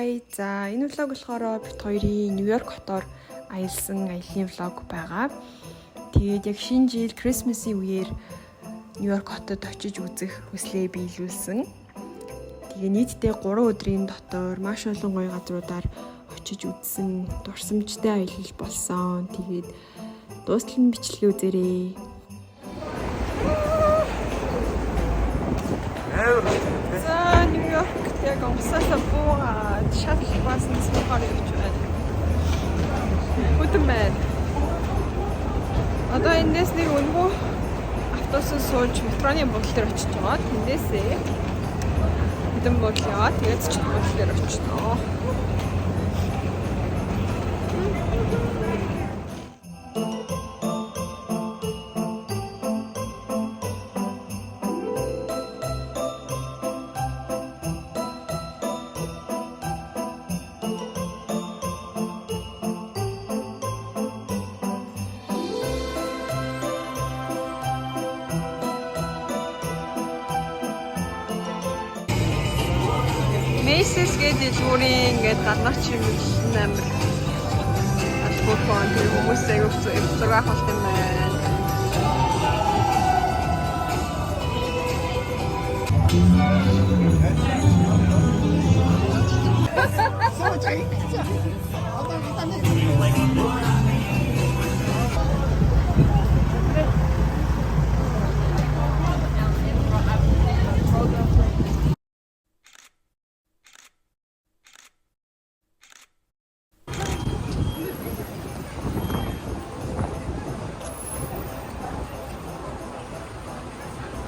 Hi. За энэ влог болохоор бит хоёрын Нью-Йорк хотоор аялсан аялын влог байгаа. Тэгээд яг шинэ жил Christmas-ийн үеэр Нью-Йорк хотод очиж үзэх хүслээ биелүүлсэн. Тэгээ нийтдээ 3 өдрийн дотор маш олон гоё газруудаар очиж үзсэн дурсамжтай аялал болсон. Тэгээд дуустал нь бичлэгээ үзээрэй. За Нью-Йорк яг онцгой буугаад шаттл баасан сухаар явж байна. Хөтөн байна. Одоо эндээс нэг өнгөө автобусаар сууж метроны буудлын дээр очиж байгаа. Тэндээсээ хөтөн буудлын яваад тэгээд ч буудлын дээр очиноо. Macy's гэдэг дэлгүүрийн ингээд гаднах чимэглэл амир албагүй фон тэр хүмүүс аяг зураг авалт юм байна.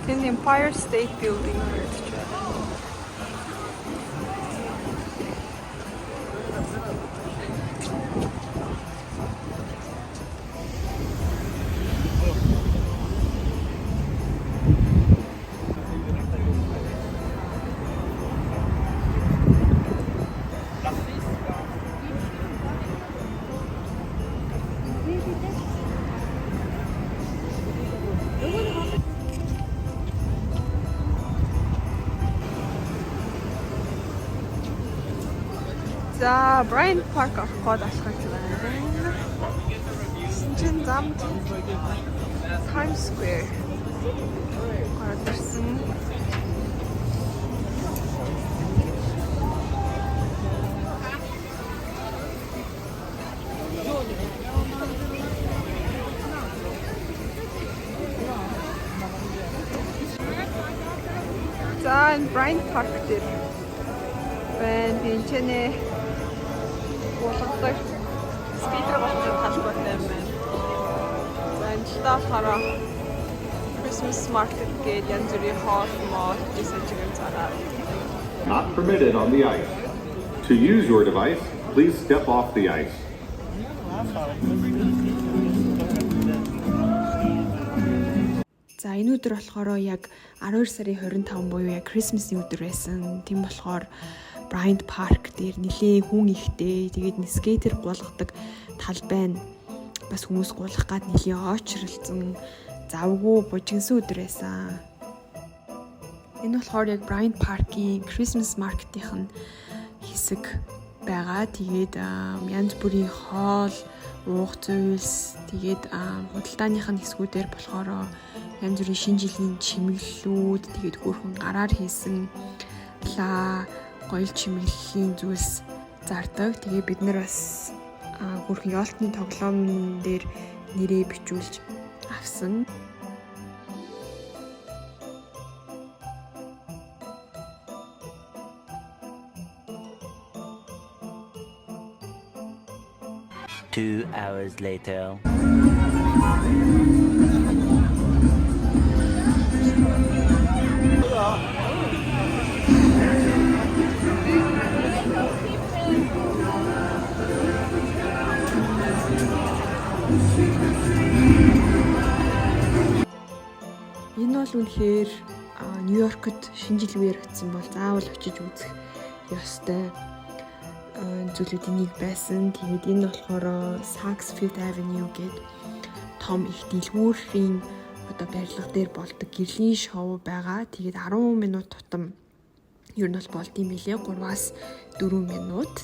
In the Empire State Building. За Bryant Park авах гээд алхаж байна. Шинжэн замд Times Square гарсан. За энэ Bryant Park дээр байна. Тэнцэнэ болгодог спикер болсон талбартай юм байна. За энэ ч болохоор Christmas market гэдэг янз бүрийн хоол мод гэсэн цагаар. Not permitted on the ice. To use your device, please step off the ice. За энэ өдөр болохоор яг 12 сарын 25 буюу яг Christmas-ийн өдөр байсан. Тийм болохоор Bryant Park дээр нэлээд хүн ихтэй. Тэгээд скейтер гулгадаг тал байна. Бас хүмүүс гулгах гад нэлээд очролцсон завгүй бужигнсан өдөр байсан. Энэ болохоор яг Bryant Park-ийн Christmas market-ийн хэсэг байгаа. Тэгээд янз бүрийн хоол, уух зүйлс, тэгээд худалдааныхын хэсгүүдээр болохоор янз бүрийн шинэ жилийн чимэглэлүүд, тэгээд хөөрхөн гараар хийсэн гоё чимэглэлийн зүйлс зардаг. Тэгээ бид нар бас хөрхэн ёолтны тоглоом дээр нэрээ бичүүлж авсан. Two hours later. Энэ бол үнэхээр Нью-Йоркод шинэ жил үеэр очсон бол заавал очиж үзэх ёстой зүйлүүдийн нэг байсан. Тэгээд энэ болохоор Saks Fifth Avenue гэдэг том их дэлгүүрийн одоо барилга дээр болдог гэрлийн шоу байгаа. Тэгээд 10 минут тутам Ер нь бол болд юм билээ 3-аас 4 минут.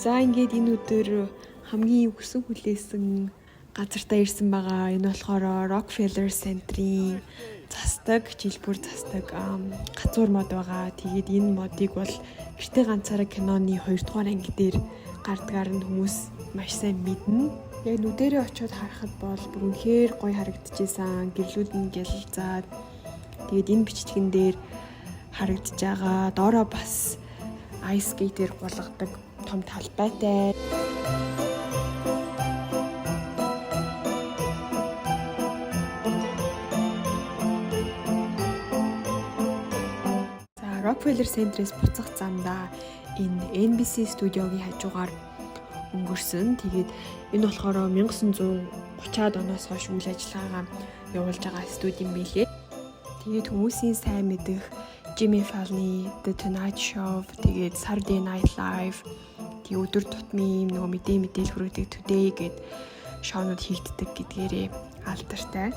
За ингээд энэ өдөр хамгийн өсөн хүлээсэн газартаа ирсэн байгаа. Энэ болохоор Rockefeller Center-ийн засдаг, жил бүр засдаг газуур мод байгаа. Тэгээд энэ модыг бол гэртээ ганцаараа киноны 2 дугаар анги дээр гардгаар нь хүмүүс маш сайн мэднэ. Яг нүдэрээ очиод харахад бол бүр үнэхээр гоё харагдчихсан. Гэрлүүд нь гялзаад тэгээд энэ бичигэн дээр харагдаж байгаа. Доороо бас ice skater болгодог том талбайтай. За Rockefeller Center-с буцах замдаа энэ NBC студиогийн хажуугаар өнгөрсөн. Тэгээд энэ болохоор 1930-аад оноос хойш үйл ажиллагаагаа явуулж байгаа студи юм билээ. Тэгээд хүмүүсийн сайн мэдэх Jimmy Fallon, The Tonight Show, тэгээд Saturday Night Live, тэгээд өдөр тутмын нөгөө мэдээлэл хүргэдэг Today гэд шоунууд хийгддэг гэдгээрээ алдартай.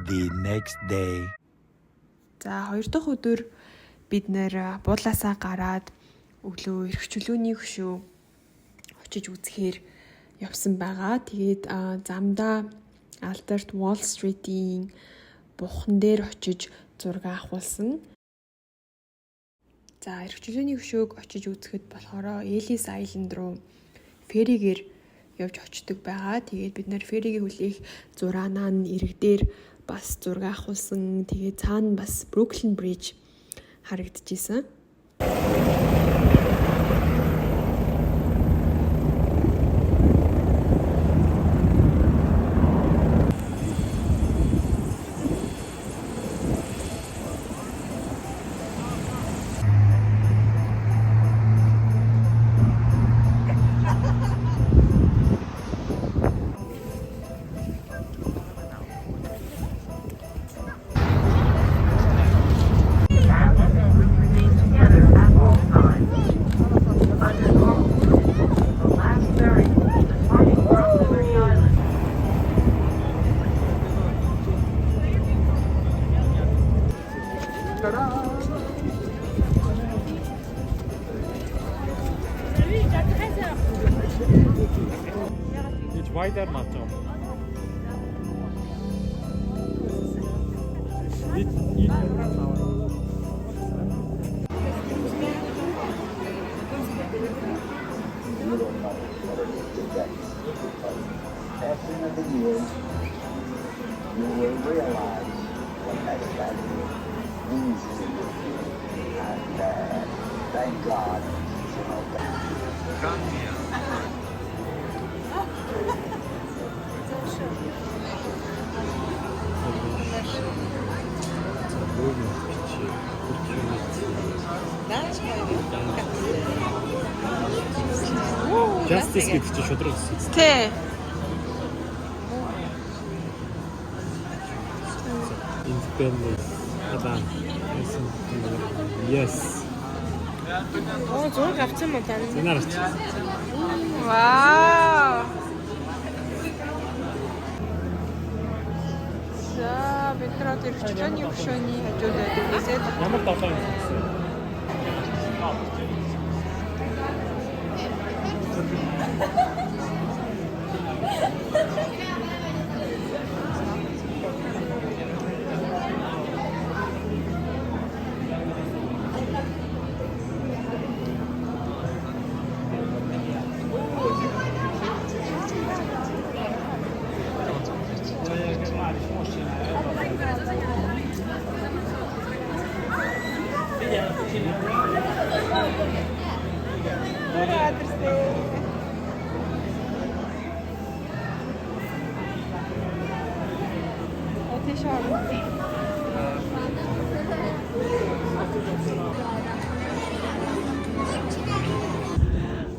The next day. За 2 дахь өдөр бид нэр буудлаасаа гараад өглөө эрх чөлөөний хөшөө очиж үзэхээр явсан байгаа. Тэгээд замдаа Алдарт Wall Street-ийн бухан дээр очиж зураг авахулсан. За эрх чөлөөний хөшөөг очиж үзэхэд болохоор Ellis Island руу ферригээр явж очдог байгаа. Тэгээд бид нэр ферригийн хүлээх зураанаа нь ирэг дээр бас зураг авахулсан. Тэгээд цаана бас Brooklyn Bridge харагдчихсан. Вайдер матчом. You will realize what that means to you. And thank God, you know that. Come here. Justice гэдэг чинь шудраг гэсэн. Тэ. Independence. Адам. Yes. Зураг авсан мó тань. Зэнарч. Вау. За бид нар одоо ирчжээний хөшөөний хажууд байдаг гэсэн. Ямар долоо юм бэ?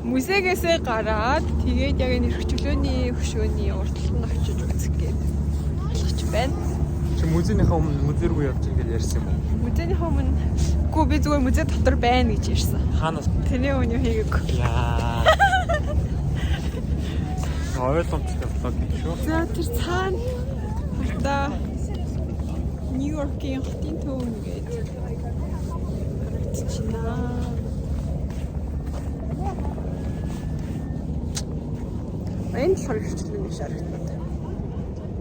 Музейгээсээ гараад тэгээд яг энэ эрхчлөөний хөшөөний урталт нь очиж үзэх гээд болгож байна. Чи музейнийхаа өмнө музей руу явж ингээд ярьсан юм уу? Музейнийхаа өмнө үгүй би зүгээр музей дотор байна гэж ярьсан. Хаанаас? Тэний өмнө хийгээгүй. Яа. Ойлгомжтой блог биш үү? За тэр цаана одоо Нью-Йоркийн хотын төв ингээд харагдчихна. Энэ л хэрэгчлэн шаргатнаа.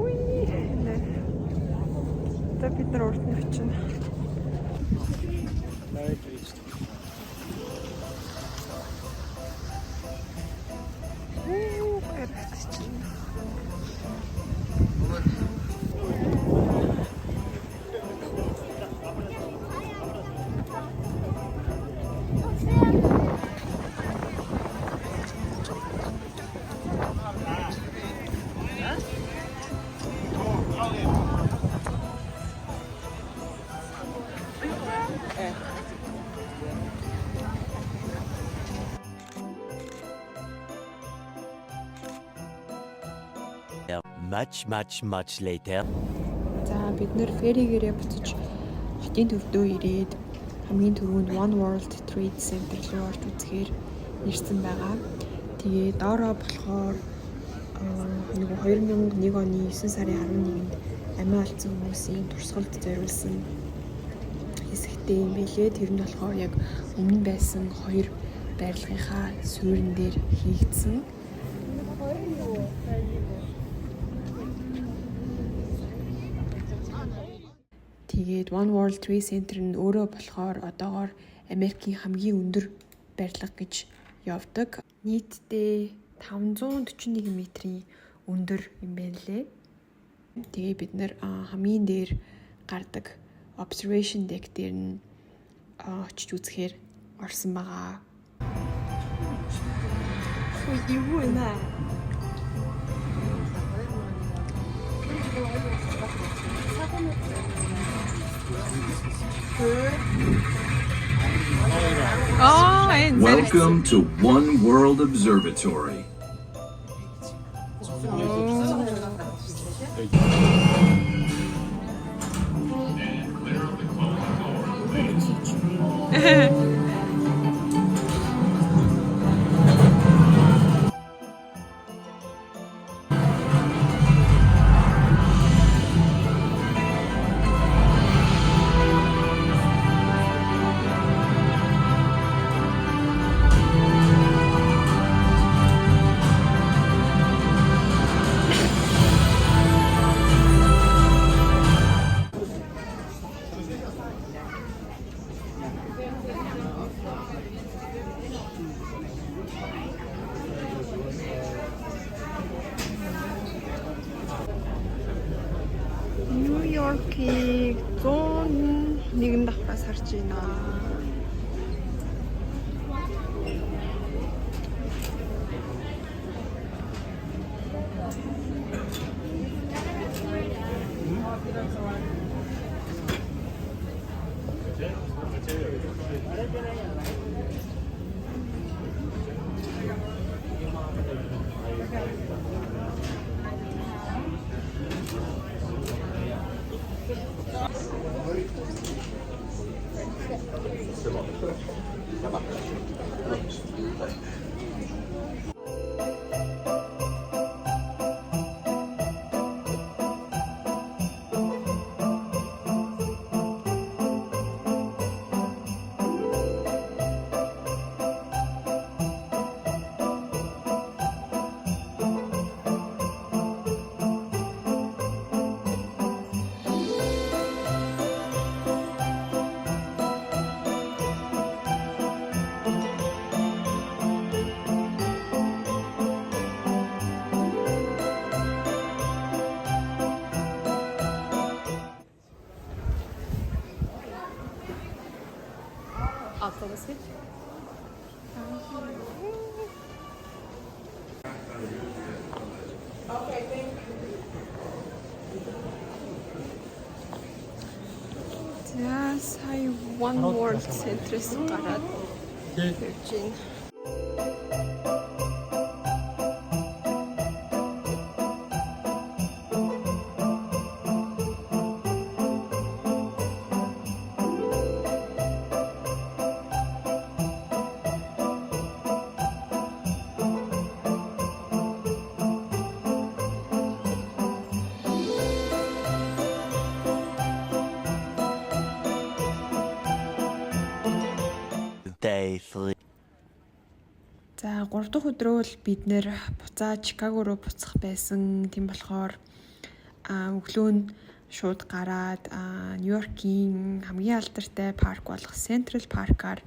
Уй. Та бид нар урд нь очино. Much later. За бид нэр ферригээрээ буцаж хотын төвдөө ирээд хамгийн түрүүнд One World Trade Center руу орж үзэхээр ирсэн байгаа. Тэгээ доороо болохоор нэг 2001 оны 9 сарын 11-нд амиа алдсан хүмүүсийн туршлагад зориулсан хэсэгтэй юм билээ. Тэр нь болохоор яг өмнө байсан хоёр барилгынхаа суурин дээр хийгдсэн. Тэгээд One World Trade Center нь өөрөө болохоор одоогоор Америкийн хамгийн өндөр барилга гэж явдаг. Нийтдээ 541 метрийн өндөр юм байна лээ. Тэгээ бид нэр хамгийн дээр гардаг observation deck дээр нь очиж үзэхээр орсон байгаа. Ой, юу вэ? Welcome to One World Observatory. Нью-Йоркийг 101 давхраас харж байна. За сая One World Center-с гараад явж байна. Day 3. За 3 дахь өдрөө л бид нэр буцаа Чикаго руу буцах байсан. Тийм болохоор өглөө нь шууд гараад Нью-Йоркийн хамгийн алдартай парк болох Central Park-аар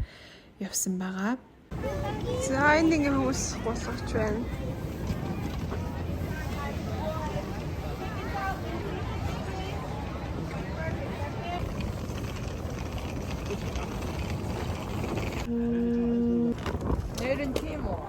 явсан байгаа. За энд ингээ хүмүүс гулгаж байна. Нэрэн тийм үү?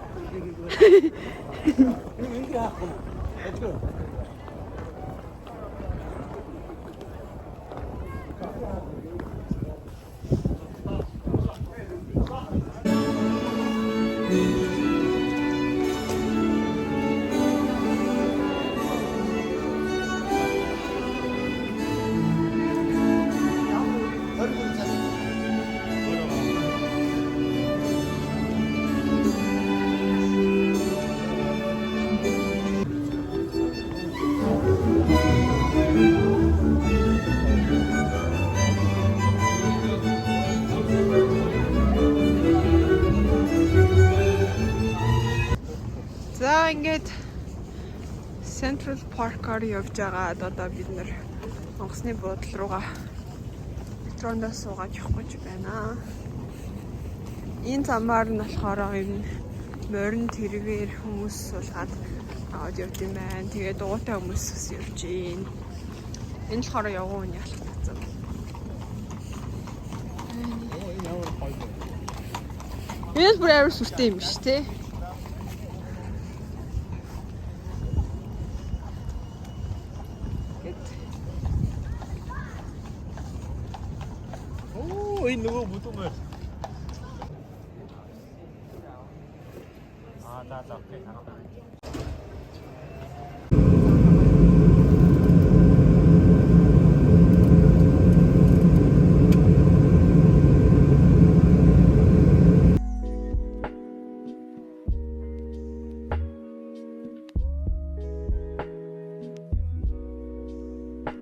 За ингээд Central Park-аар явж байгаа. Одоо бид нэр онгоцны буудлын руугаа метрондоо суугаад явах гэж байна. Энэ замаар нь болохоор юм морин тэргээр хүмүүс суулгаад аваад явд юм байна. Тэгээд дугуйтай хүмүүс бас явж гин. Энэ болохоор явган үний алхах зам. Энэ бүр амар сүртэй юм биш тий. Энэ нөгөө бүдүүн байр. За окей.